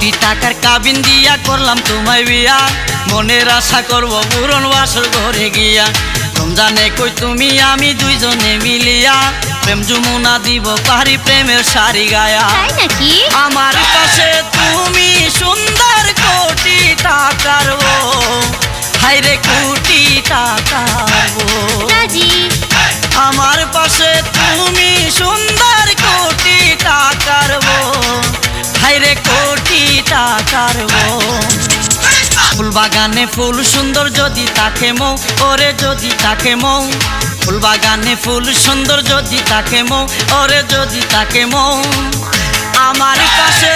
কোটি টাকার কাবিন দিয়া করলাম তোমায় বিয়া, মনের আশা করব পূরণ বাসর ঘরে গিয়া। রমজানে কই তুমি আমি দুইজনে মিলিয়া, প্রেম যমুনা দিব পারি প্রেমের শাড়ি গায়া। তাই নাকি? আমার পাশে তুমি সুন্দর কোটি টাকার বউ, হায়রে কোটি টাকার বউ। রাজি। আমার পাশে তুমি সুন্দর কোটি টাকার বউ, হায়রে কোটি টাকার বউ। ফুল বাগানে ফুল সুন্দর যদি তাকে মৌ, ওরে যদি তাকে মৌ। ফুল বাগানে ফুল সুন্দর যদি তাকে মৌ, ওরে যদি তাকে মৌ। আমার পাশে